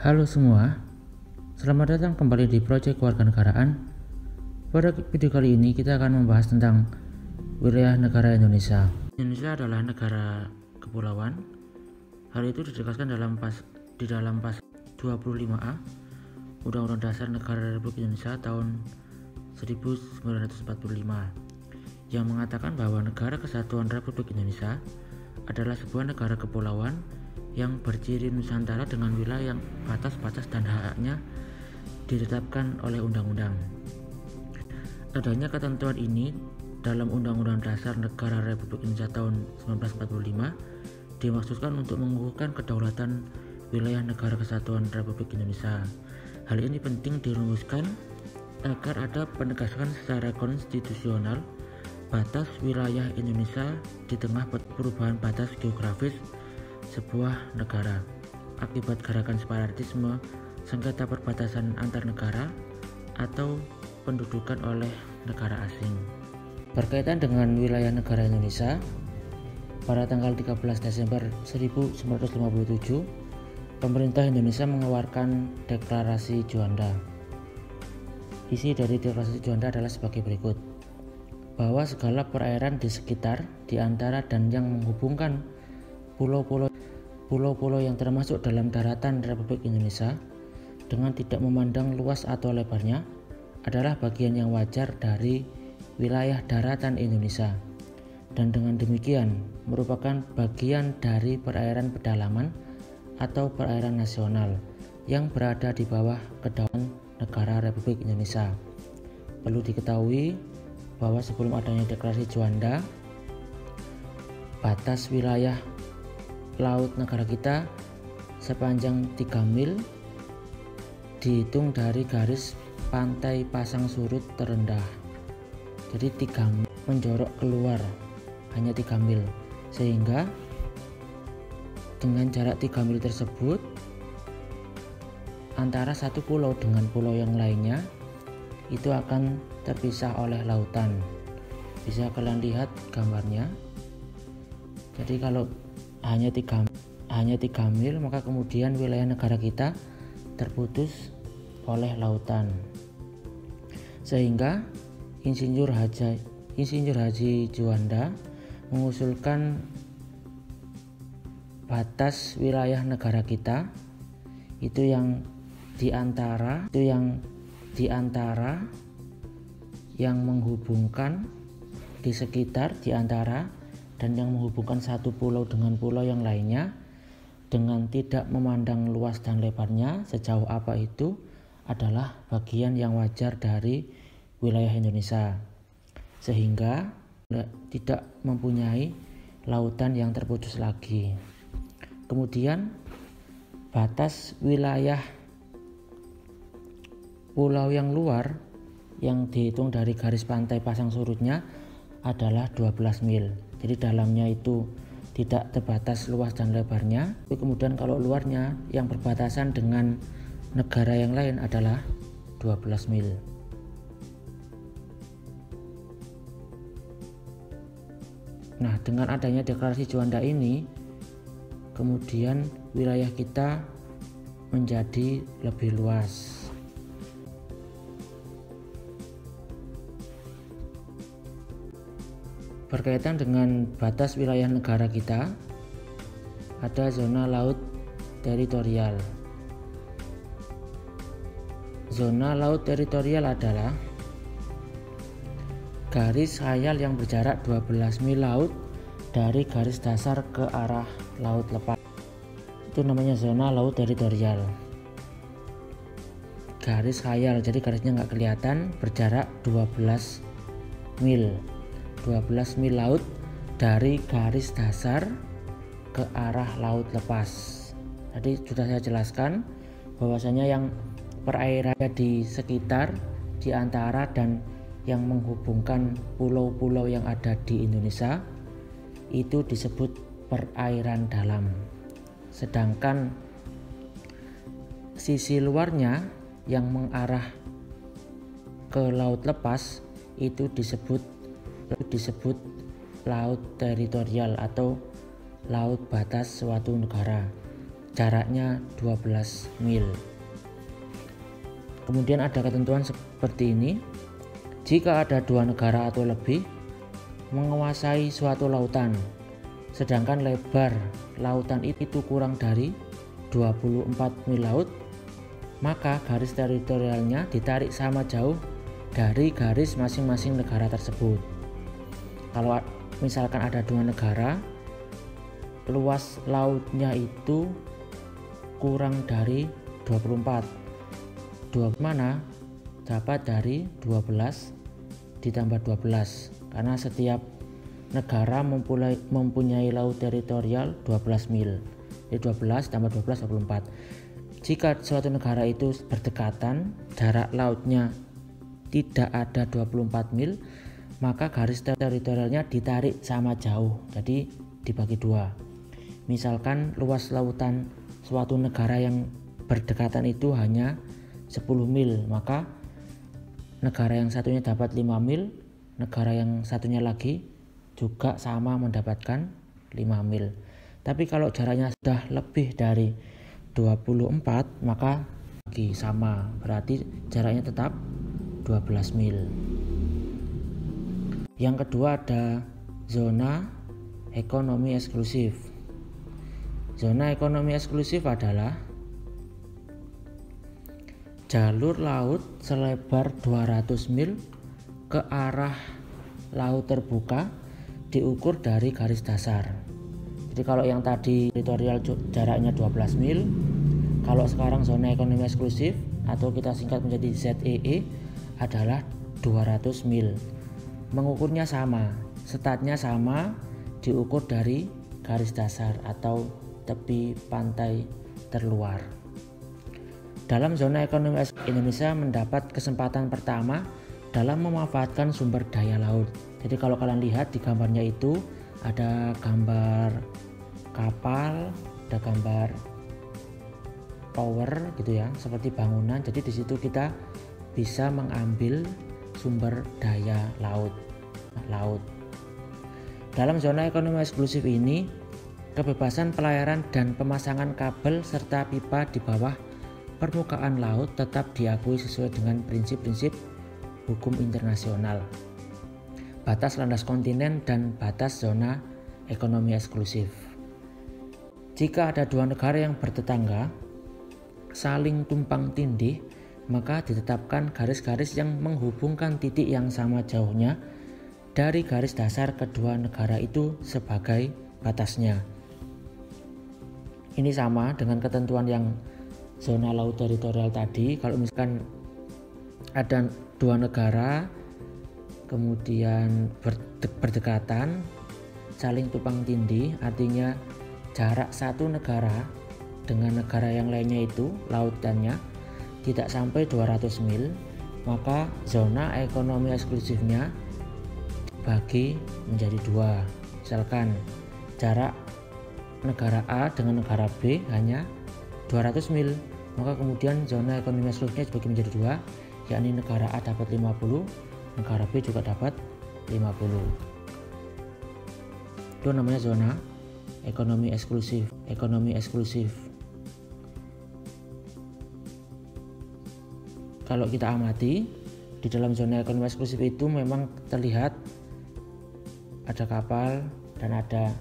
Halo semua, selamat datang kembali di Proyek Kewarganegaraan. Pada video kali ini kita akan membahas tentang wilayah negara Indonesia. Indonesia adalah negara kepulauan. Hal itu ditegaskan di dalam pasal 25A Undang-Undang Dasar Negara Republik Indonesia tahun 1945 yang mengatakan bahwa Negara Kesatuan Republik Indonesia adalah sebuah negara kepulauan yang berciri Nusantara dengan wilayah yang batas-batas dan hak-haknya ditetapkan oleh undang-undang. Adanya ketentuan ini dalam Undang-Undang Dasar Negara Republik Indonesia tahun 1945 dimaksudkan untuk mengukuhkan kedaulatan wilayah Negara Kesatuan Republik Indonesia. Hal ini penting dirumuskan agar ada penegasan secara konstitusional batas wilayah Indonesia di tengah perubahan batas geografis sebuah negara akibat gerakan separatisme, sengketa perbatasan antar negara, atau pendudukan oleh negara asing. Berkaitan dengan wilayah negara Indonesia, pada tanggal 13 Desember 1957, pemerintah Indonesia mengeluarkan Deklarasi Juanda. Isi dari Deklarasi Juanda adalah sebagai berikut: bahwa segala perairan di sekitar, di antara, dan yang menghubungkan pulau-pulau yang termasuk dalam daratan Republik Indonesia dengan tidak memandang luas atau lebarnya adalah bagian yang wajar dari wilayah daratan Indonesia, dan dengan demikian merupakan bagian dari perairan pedalaman atau perairan nasional yang berada di bawah kedaulatan negara Republik Indonesia. Perlu diketahui bahwa sebelum adanya Deklarasi Juanda, batas wilayah laut negara kita sepanjang 3 mil dihitung dari garis pantai pasang surut terendah. Jadi 3 mil menjorok keluar hanya 3 mil, sehingga dengan jarak 3 mil tersebut antara satu pulau dengan pulau yang lainnya itu akan terpisah oleh lautan. Bisa kalian lihat gambarnya. Jadi kalau hanya 3 mil, maka kemudian wilayah negara kita terputus oleh lautan, sehingga Insinyur Haji Juanda mengusulkan batas wilayah negara kita itu yang di antara yang menghubungkan di sekitar, di antara, dan yang menghubungkan satu pulau dengan pulau yang lainnya dengan tidak memandang luas dan lebarnya sejauh apa itu adalah bagian yang wajar dari wilayah Indonesia, sehingga tidak mempunyai lautan yang terputus lagi. Kemudian batas wilayah pulau yang luar yang dihitung dari garis pantai pasang surutnya adalah 12 mil. Jadi dalamnya itu tidak terbatas luas dan lebarnya. Tapi kemudian kalau luarnya yang berbatasan dengan negara yang lain adalah 12 mil. Nah, dengan adanya Deklarasi Juanda ini, kemudian wilayah kita menjadi lebih luas. Berkaitan dengan batas wilayah negara kita, ada zona laut teritorial. Zona laut teritorial adalah garis khayal yang berjarak 12 mil laut dari garis dasar ke arah laut lepas. Itu namanya zona laut teritorial. Garis khayal, jadi garisnya nggak kelihatan, berjarak 12 mil laut dari garis dasar ke arah laut lepas. Tadi sudah saya jelaskan bahwasanya yang perairan di sekitar, di antara, dan yang menghubungkan pulau-pulau yang ada di Indonesia itu disebut perairan dalam. Sedangkan sisi luarnya yang mengarah ke laut lepas itu disebut laut teritorial atau laut batas suatu negara. jaraknya 12 mil. Kemudian ada ketentuan seperti ini. Jika ada dua negara atau lebih menguasai suatu lautan, sedangkan lebar lautan itu kurang dari 24 mil laut, maka garis teritorialnya ditarik sama jauh dari garis masing-masing negara tersebut. Kalau misalkan ada dua negara, luas lautnya itu kurang dari 24. Mana dapat dari 12 ditambah 12, karena setiap negara mempunyai laut teritorial 12 mil. Jadi 12 tambah 12 24. Jika suatu negara itu berdekatan, jarak lautnya tidak ada 24 mil, maka garis teritorialnya ditarik sama jauh, jadi dibagi dua. Misalkan luas lautan suatu negara yang berdekatan itu hanya 10 mil, maka negara yang satunya dapat 5 mil, negara yang satunya lagi juga sama mendapatkan 5 mil. Tapi kalau jaraknya sudah lebih dari 24, maka lagi sama, berarti jaraknya tetap 12 mil. Yang kedua ada zona ekonomi eksklusif. Zona ekonomi eksklusif adalah jalur laut selebar 200 mil ke arah laut terbuka diukur dari garis dasar. Jadi kalau yang tadi teritorial jaraknya 12 mil, kalau sekarang zona ekonomi eksklusif atau kita singkat menjadi ZEE adalah 200 mil. Mengukurnya sama, statnya sama, diukur dari garis dasar atau tepi pantai terluar. Dalam zona ekonomi Indonesia mendapat kesempatan pertama dalam memanfaatkan sumber daya laut. Jadi kalau kalian lihat di gambarnya itu ada gambar kapal, ada gambar tower gitu ya, seperti bangunan. Jadi di situ kita bisa mengambil sumber daya laut. Dalam zona ekonomi eksklusif ini, kebebasan pelayaran dan pemasangan kabel serta pipa di bawah permukaan laut tetap diakui sesuai dengan prinsip-prinsip hukum internasional, batas landas kontinen dan batas zona ekonomi eksklusif. Jika ada dua negara yang bertetangga saling tumpang tindih, maka ditetapkan garis-garis yang menghubungkan titik yang sama jauhnya dari garis dasar kedua negara itu sebagai batasnya. Ini sama dengan ketentuan yang zona laut teritorial tadi. Kalau misalkan ada dua negara kemudian berdekatan saling tumpang tindih, artinya jarak satu negara dengan negara yang lainnya itu lautannya tidak sampai 200 mil, maka zona ekonomi eksklusifnya dibagi menjadi dua. Misalkan jarak negara A dengan negara B hanya 200 mil, maka kemudian zona ekonomi eksklusifnya dibagi menjadi dua, yakni negara A dapat 50, negara B juga dapat 50. Itu namanya zona ekonomi eksklusif. Kalau kita amati di dalam zona ekonomi eksklusif itu memang terlihat ada kapal dan ada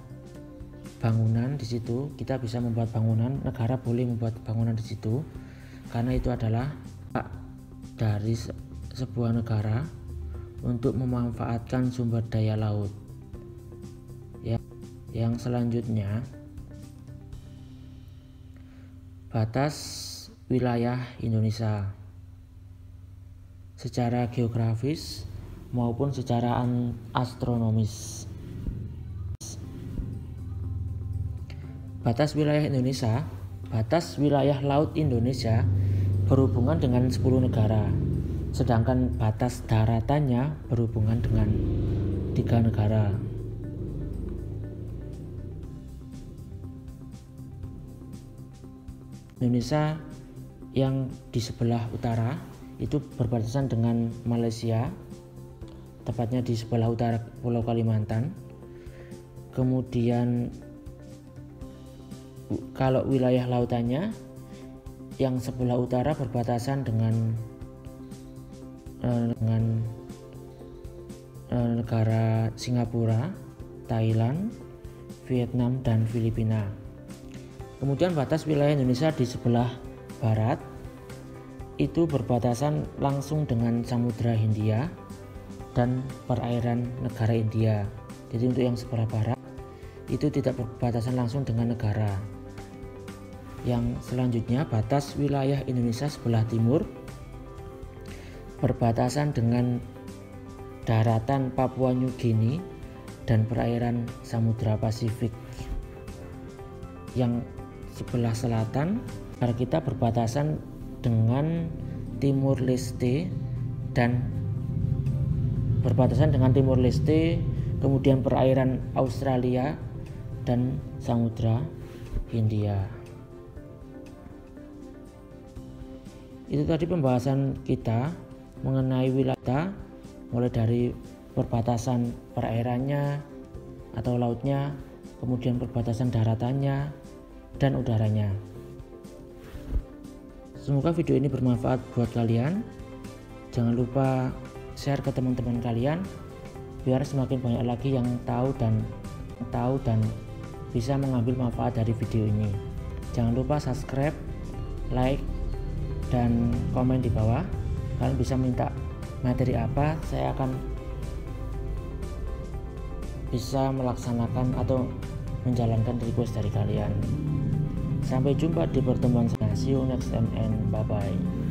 bangunan di situ. Kita bisa membuat bangunan, negara boleh membuat bangunan di situ karena itu adalah hak dari sebuah negara untuk memanfaatkan sumber daya laut. Yang selanjutnya, batas wilayah Indonesia secara geografis maupun secara astronomis. Batas wilayah Indonesia, batas wilayah laut Indonesia berhubungan dengan 10 negara, sedangkan batas daratannya berhubungan dengan 3 negara. Indonesia yang di sebelah utara itu berbatasan dengan Malaysia, tepatnya di sebelah utara Pulau Kalimantan. Kemudian Kalau wilayah lautannya, yang sebelah utara berbatasan dengan negara Singapura, Thailand, Vietnam, dan Filipina. Kemudian batas wilayah Indonesia di sebelah barat itu berbatasan langsung dengan Samudra Hindia dan perairan negara India. Jadi untuk yang sebelah barat itu tidak berbatasan langsung dengan negara. Yang selanjutnya, batas wilayah Indonesia sebelah timur berbatasan dengan daratan Papua New Guinea dan perairan Samudra Pasifik. Yang sebelah selatan kita berbatasan dengan Timur Leste dan kemudian perairan Australia dan Samudra Hindia. Itu tadi pembahasan kita mengenai wilayah, mulai dari perbatasan perairannya atau lautnya, kemudian perbatasan daratannya dan udaranya. Semoga video ini bermanfaat buat kalian. Jangan lupa share ke teman-teman kalian biar semakin banyak lagi yang tahu dan bisa mengambil manfaat dari video ini. Jangan lupa subscribe, like, dan komen di bawah. Kalian bisa minta materi apa, saya akan bisa melaksanakan atau menjalankan request dari kalian. Sampai jumpa di pertemuan selanjutnya. See you next time and bye bye.